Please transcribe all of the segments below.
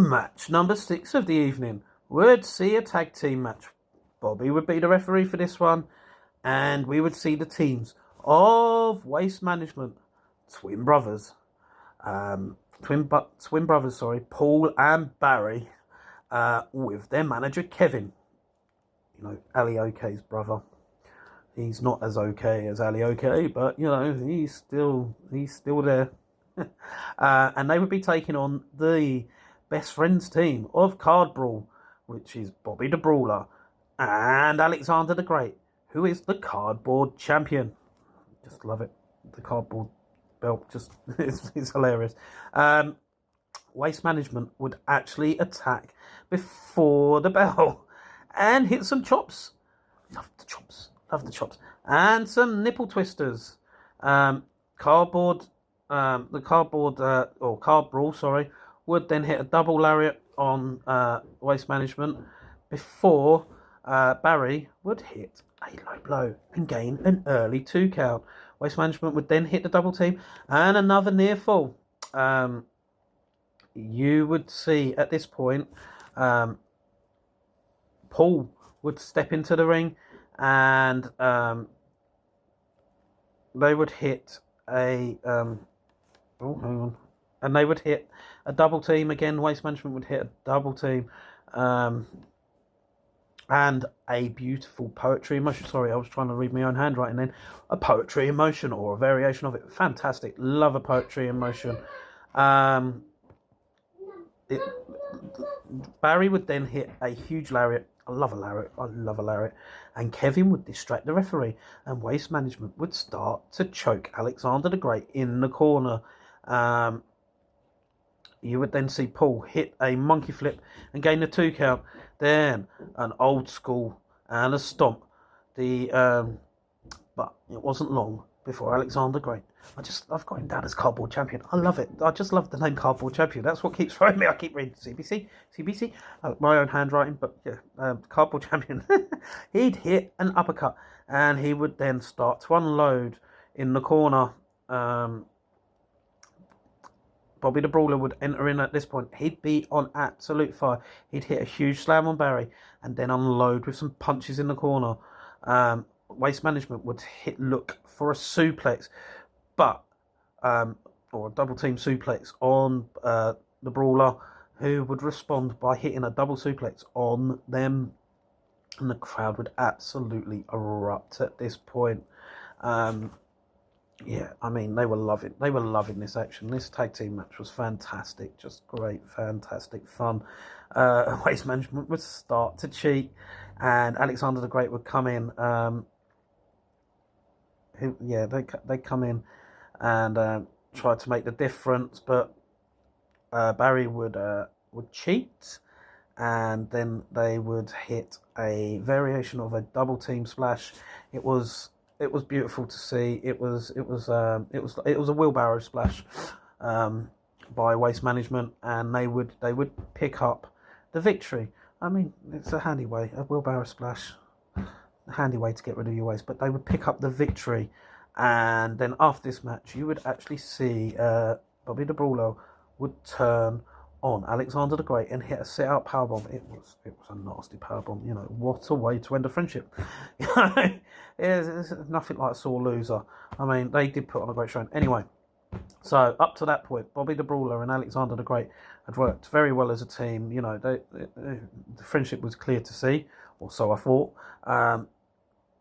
Match number 6 of the evening would see a tag team match. Bobby would be the referee for this one, and we would see the teams of Waste Management, twin brothers, Paul and Barry, with their manager Kevin. You know, Ali Ok's brother. He's not as okay as Ali OK, but you know he's still there. And they would be taking on the best friends team of CardBrawl, which is Bobby the Brawler and Alexander the Great, who is the cardboard champion. Just love it. The cardboard belt just it's hilarious. Waste Management would actually attack before the bell and hit some chops. Love the chops. And some nipple twisters. CardBrawl, would then hit a double lariat on Waste Management before Barry would hit a low blow and gain an early 2 count. Waste Management would then hit the double team and another near fall. You would see at this point Paul would step into the ring and they would hit a and they would hit a double team again. Waste Management would hit a double team and a beautiful poetry emotion. Sorry, I was trying to read my own handwriting then. A poetry emotion or a variation of it. Fantastic. Love a poetry emotion. Barry would then hit a huge lariat. I love a lariat. And Kevin would distract the referee, and Waste Management would start to choke Alexander the Great in the corner. You would then see Paul hit a monkey flip and gain the 2 count. Then an old school and a stomp. But it wasn't long before Alexander the Great. I've got him down as cardboard champion. I love it. I just love the name cardboard champion. That's what keeps throwing me. I keep reading CBC. My own handwriting, but yeah, cardboard champion. He'd hit an uppercut, and he would then start to unload in the corner. Bobby the Brawler would enter in at this point. He'd be on absolute fire. He'd hit a huge slam on Barry, and then unload with some punches in the corner. Waste Management would look for a suplex, or a double team suplex on the Brawler, who would respond by hitting a double suplex on them, and the crowd would absolutely erupt at this point. Yeah, I mean, they were loving this action. This tag team match was fantastic, just great, fantastic fun. Waste Management would start to cheat, and Alexander the Great would come in. They come in and try to make the difference, but Barry would cheat, and then they would hit a variation of a double team splash. It was beautiful to see. It was a wheelbarrow splash by Waste Management, and they would pick up the victory. I mean, it's a wheelbarrow splash, a handy way to get rid of your waste. But they would pick up the victory, and then after this match, you would actually see Bobby the Brawler would turn on Alexander the Great and hit a sit-out powerbomb. It was a nasty powerbomb. You know, what a way to end a friendship. It's nothing like a sore loser. I mean, they did put on a great show. Anyway, so up to that point, Bobby the Brawler and Alexander the Great had worked very well as a team. You know, the friendship was clear to see, or so I thought.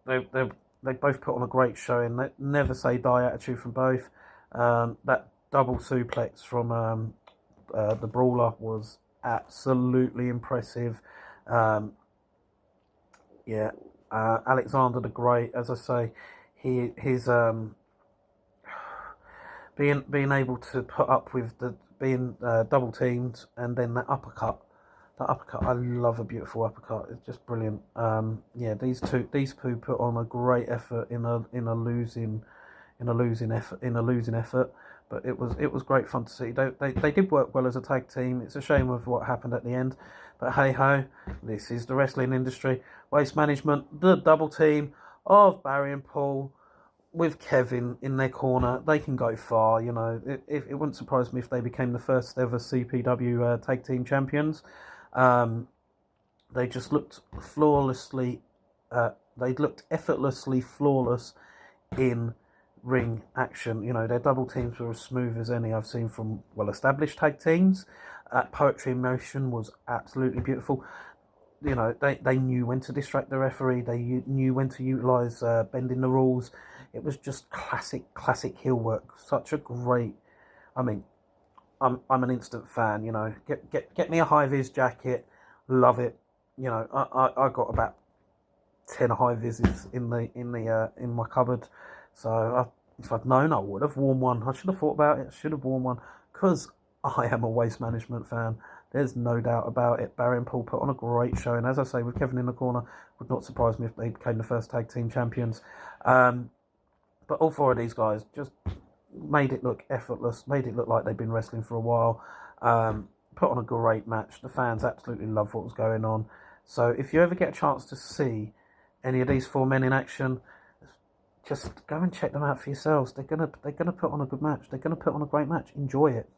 They both put on a great showing. They never say die attitude from both. That double suplex from the Brawler was absolutely impressive. Alexander the Great, as I say, his being able to put up with being double teamed, and then that uppercut. I love a beautiful uppercut. It's just brilliant. These two put on a great effort in a losing effort. But it was great fun to see. They did work well as a tag team. It's a shame of what happened at the end, but hey ho, this is the wrestling industry. Waste Management, the double team of Barry and Paul, with Kevin in their corner, they can go far. You know, it wouldn't surprise me if they became the first ever CPW tag team champions. Um, they just looked flawlessly. They looked effortlessly flawless in ring action. You know, their double teams were as smooth as any I've seen from well-established tag teams. Poetry in motion was absolutely beautiful. You know, they knew when to distract the referee. They knew when to utilise bending the rules. It was just classic heel work. Such a great. I mean, I'm an instant fan. You know, get me a high vis jacket. Love it. You know, I got about 10 high vises in my cupboard. So if I'd known, I would have worn one. I should have thought about it. I should have worn one because I am a Waste Management fan. There's no doubt about it. Barry and Paul put on a great show, and as I say, with Kevin in the corner, would not surprise me if they became the first tag team champions. But all four of these guys just made it look effortless, made it look like they'd been wrestling for a while. Put on a great match. The fans absolutely loved what was going on. So if you ever get a chance to see any of these four men in action, just go and check them out for yourselves. They're gonna put on a good match. They're gonna put on a great match. Enjoy it.